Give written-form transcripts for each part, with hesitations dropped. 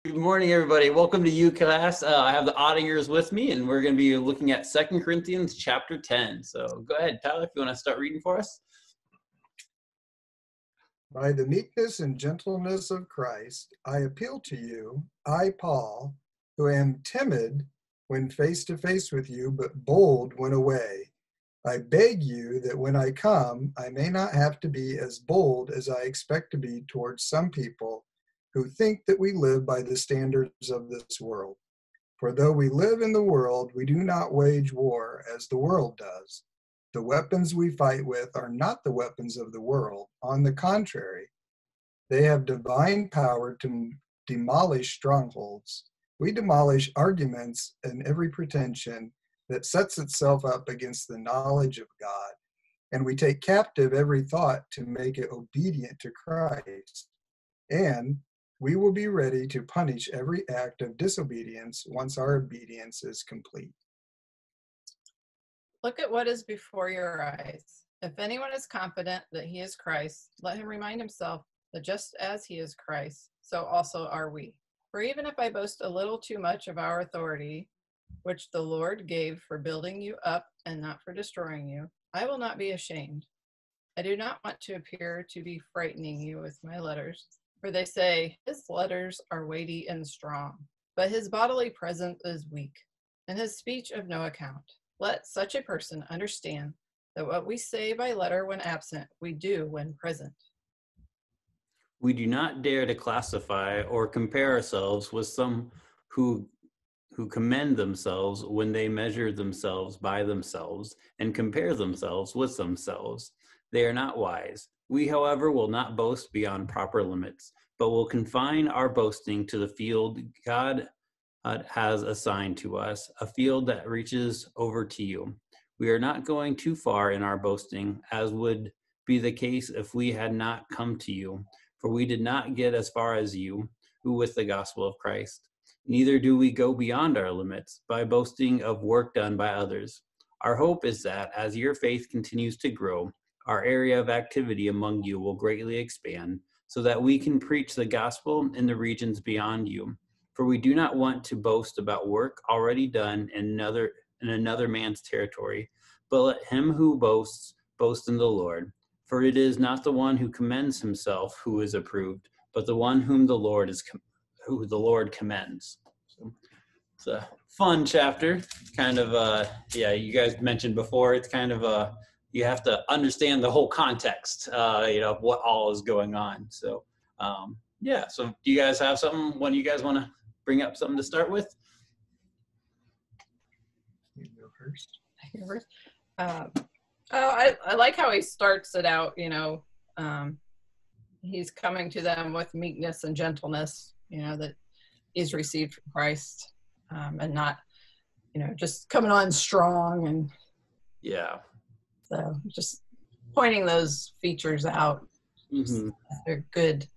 Good morning, everybody. Welcome to U class. I have the Ottingers with me, and we're going to be looking at 2 Corinthians chapter 10. So go ahead, Tyler, if you want to start reading for us. By the meekness and gentleness of Christ, I appeal to you, I, Paul, who am timid when face to face with you, but bold when away. I beg you that when I come, I may not have to be as bold as I expect to be towards some people who think that we live by the standards of this world. For though we live in the world, we do not wage war as the world does. The weapons we fight with are not the weapons of the world. On the contrary, they have divine power to demolish strongholds. We demolish arguments and every pretension that sets itself up against the knowledge of God, and we take captive every thought to make it obedient to Christ. And we will be ready to punish every act of disobedience once our obedience is complete. Look at what is before your eyes. If anyone is confident that he is Christ, let him remind himself that just as he is Christ, so also are we. For even if I boast a little too much of our authority, which the Lord gave for building you up and not for destroying you, I will not be ashamed. I do not want to appear to be frightening you with my letters, for they say his letters are weighty and strong, but his bodily presence is weak, and his speech of no account. Let such a person understand that what we say by letter when absent, we do when present. We do not dare to classify or compare ourselves with some who commend themselves when they measure themselves by themselves and compare themselves with themselves. They are not wise. We, however, will not boast beyond proper limits, but will confine our boasting to the field God has assigned to us, a field that reaches over to you. We are not going too far in our boasting, as would be the case if we had not come to you, for we did not get as far as you, who with the gospel of Christ. Neither do we go beyond our limits by boasting of work done by others. Our hope is that as your faith continues to grow, our area of activity among you will greatly expand, so that we can preach the gospel in the regions beyond you. For we do not want to boast about work already done in another man's territory, but let him who boasts boast in the Lord. For it is not the one who commends himself who is approved, but the one whom the Lord commends. So it's a fun chapter. Kind of you guys mentioned before, it's kind of you have to understand the whole context, of what all is going on. So so do you guys have something? When you guys want to bring up something to start with? You go first. I like how he starts it out, he's coming to them with meekness and gentleness, that he's received from Christ, and not, just coming on strong. And so just pointing those features out. Mm-hmm. They're good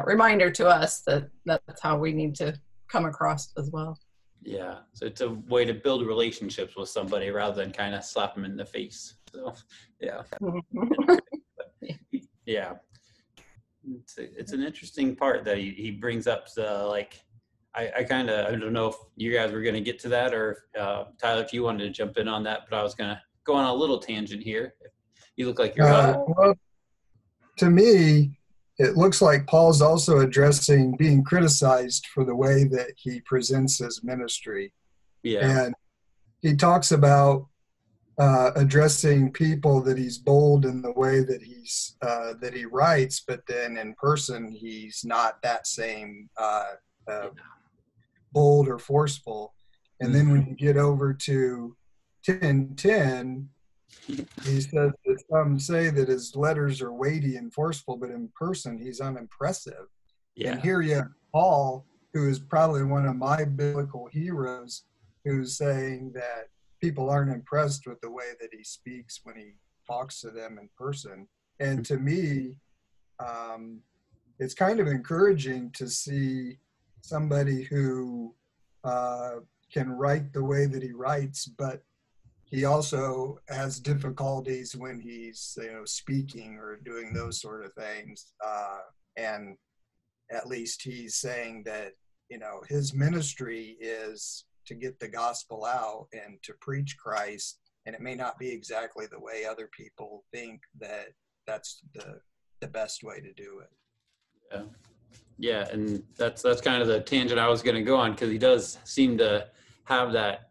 reminder to us that that's how we need to come across as well. Yeah, so it's a way to build relationships with somebody rather than kind of slap them in the face. So, yeah. Yeah. It's an interesting part that he brings up. So, I don't know if you guys were going to get to that, or Tyler, if you wanted to jump in on that, but I was going to go on a little tangent here. You look like you're well, to me, it looks like Paul's also addressing being criticized for the way that he presents his ministry. Yeah. And he talks about addressing people that he's bold in the way that that he writes, but then in person he's not that same bold or forceful. And then when you get over to 10:10, he says that some say that his letters are weighty and forceful, but in person he's unimpressive. Yeah. And here you have Paul, who is probably one of my biblical heroes, who's saying that people aren't impressed with the way that he speaks when he talks to them in person. And to me, it's kind of encouraging to see somebody who can write the way that he writes, but he also has difficulties when he's speaking or doing those sort of things. And at least he's saying that his ministry is to get the gospel out and to preach Christ. And it may not be exactly the way other people think that that's the best way to do it. Yeah. Yeah, and that's kind of the tangent I was going to go on, because he does seem to have that,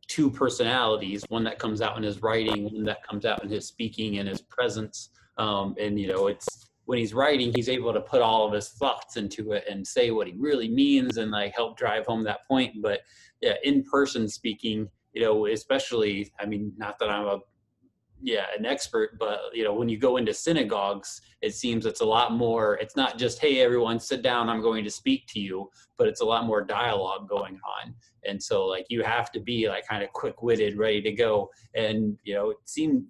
two personalities, one that comes out in his writing, one that comes out in his speaking and his presence. And it's when he's writing, he's able to put all of his thoughts into it and say what he really means and like help drive home that point. But yeah, in person speaking, especially, I mean, not that I'm an expert, but when you go into synagogues, it seems it's a lot more, it's not just, hey, everyone sit down, I'm going to speak to you, but it's a lot more dialogue going on. And so like you have to be like kind of quick-witted, ready to go. And it seemed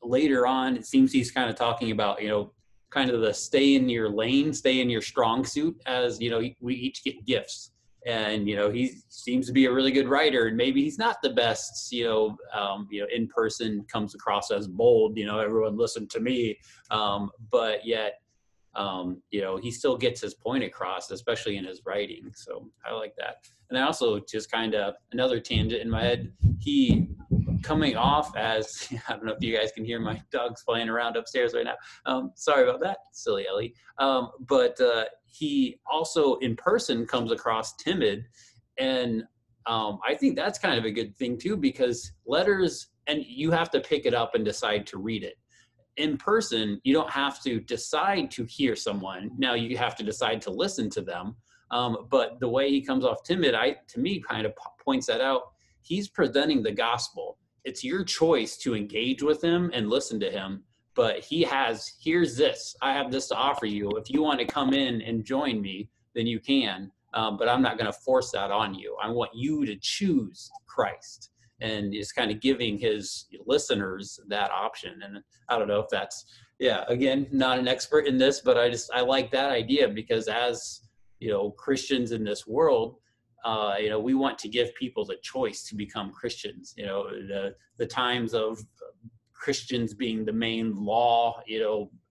later on, it seems he's kind of talking about kind of the stay in your lane, stay in your strong suit, as we each get gifts. And he seems to be a really good writer, and maybe he's not the best in person, comes across as bold, everyone listen to me, but yet he still gets his point across, especially in his writing. So I like that. And I also, just kind of another tangent in my head, he coming off as, I don't know if you guys can hear my dogs playing around upstairs right now. Sorry about that, silly Ellie. But he also in person comes across timid. And I think that's kind of a good thing too, because letters, and you have to pick it up and decide to read it. In person, you don't have to decide to hear someone. Now you have to decide to listen to them. But the way he comes off timid, to me, kind of points that out. He's presenting the gospel. It's your choice to engage with him and listen to him. But here's this. I have this to offer you. If you want to come in and join me, then you can. But I'm not going to force that on you. I want you to choose Christ. And is kind of giving his listeners that option. And I don't know if that's, again, not an expert in this, but I like that idea, because as, Christians in this world, we want to give people the choice to become Christians. The times of Christians being the main law,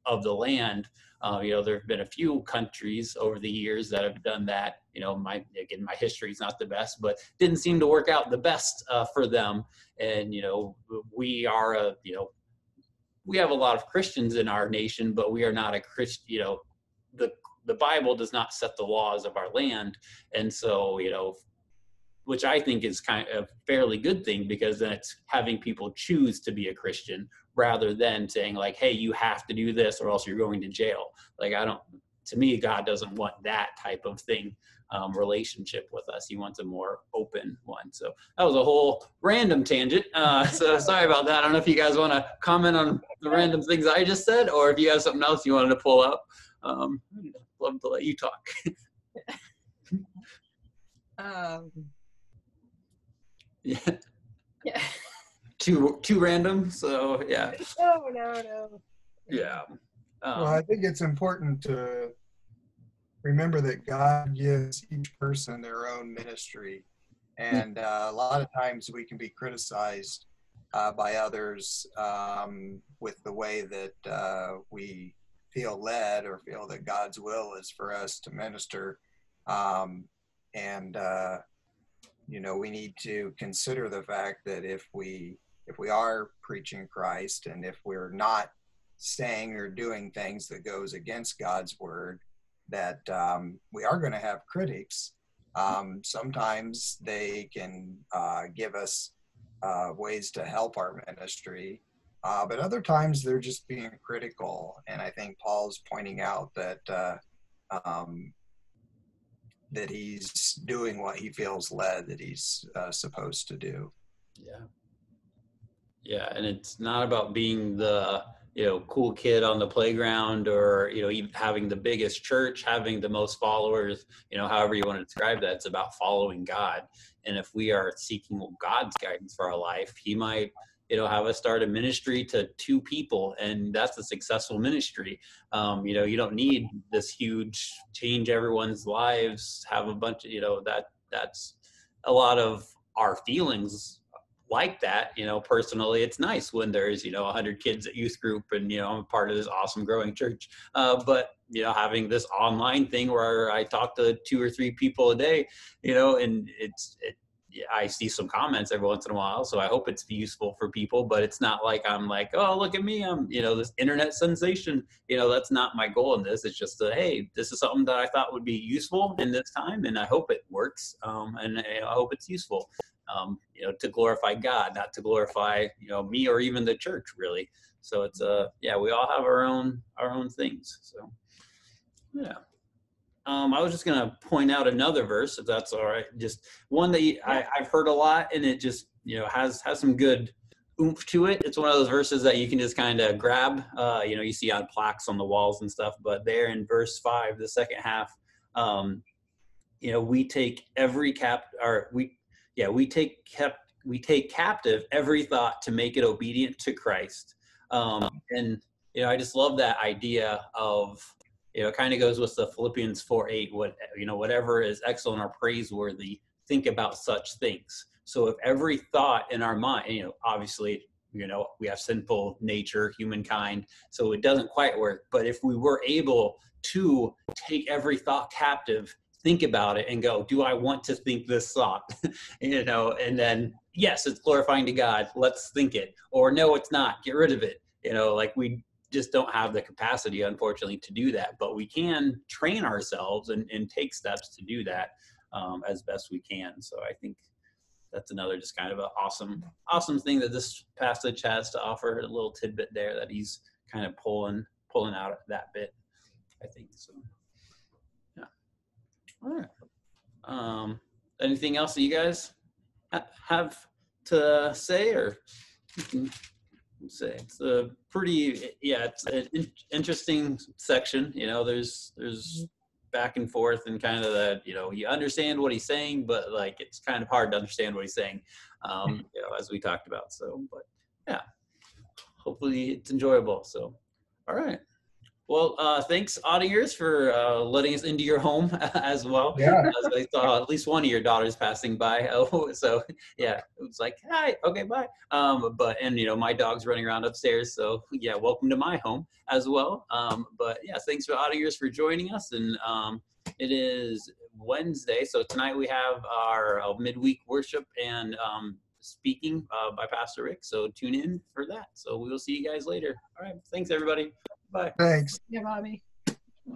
of the land. There have been a few countries over the years that have done that. My history is not the best, but didn't seem to work out the best for them. And we are we have a lot of Christians in our nation, but we are not a Christian. The Bible does not set the laws of our land, and so which I think is kind of a fairly good thing, because then it's having people choose to be a Christian rather than saying like, hey, you have to do this or else you're going to jail. Like, to me, God doesn't want that type of thing, relationship with us. He wants a more open one. So that was a whole random tangent. So sorry about that. I don't know if you guys want to comment on the random things I just said, or if you have something else you wanted to pull up. Love to let you talk. Yeah. Too random. So yeah. No. Yeah. Well, I think it's important to remember that God gives each person their own ministry. And a lot of times we can be criticized by others with the way that we feel led or feel that God's will is for us to minister. We need to consider the fact that if we are preaching Christ, and if we're not saying or doing things that goes against God's word, that we are going to have critics. Sometimes they can give us ways to help our ministry, but other times they're just being critical. And I think Paul's pointing out that that he's doing what he feels led that he's supposed to do. Yeah, and it's not about being the cool kid on the playground, or even having the biggest church, having the most followers, however you want to describe that. It's about following God. And if we are seeking God's guidance for our life, he might have us start a ministry to 2 people, and that's a successful ministry. You don't need this huge change everyone's lives, have a bunch of that's a lot of our feelings like that, personally. It's nice when there's, 100 kids at youth group and, I'm a part of this awesome growing church. But, having this online thing where I talk to 2 or 3 people a day, and I see some comments every once in a while, so I hope it's useful for people, but it's not like I'm like, oh, look at me, I'm, this internet sensation. That's not my goal in this. It's just that, hey, this is something that I thought would be useful in this time, and I hope it works, and I hope it's useful, to glorify God, not to glorify, me or even the church, really. So it's, we all have our own things. So, yeah. I was just going to point out another verse, if that's all right. Just one that I've heard a lot, and it just, has some good oomph to it. It's one of those verses that you can just kind of grab, you see on plaques on the walls and stuff. But there in verse 5, the second half, we take we take captive every thought to make it obedient to Christ. And, I just love that idea of, it kind of goes with the Philippians 4:8, whatever is excellent or praiseworthy, think about such things. So if every thought in our mind, obviously, we have sinful nature, humankind, so it doesn't quite work. But if we were able to take every thought captive, think about it and go, do I want to think this thought? And then, yes, it's glorifying to God. Let's think it. Or no, it's not. Get rid of it. Like we just don't have the capacity, unfortunately, to do that, but we can train ourselves and take steps to do that as best we can. So I think that's another just kind of an awesome thing that this passage has to offer, a little tidbit there that he's kind of pulling out that bit, I think. So yeah. All right. Anything else that you guys have to say, or you can say it's a pretty, it's an interesting section. There's back and forth and kind of that, you understand what he's saying, but like it's kind of hard to understand what he's saying, as we talked about. So, but yeah, hopefully it's enjoyable. So, all right. Well, thanks, Ottingers, for letting us into your home as well. Yeah. As I saw at least one of your daughters passing by. Oh, so yeah, it was like, hi, okay, bye. But my dog's running around upstairs. So yeah, welcome to my home as well. But yeah, thanks for Ottingers for joining us. And it is Wednesday, so tonight we have our midweek worship and speaking by Pastor Rick. So tune in for that. So we will see you guys later. All right, thanks everybody. Bye. Thanks. Yeah, Bobby.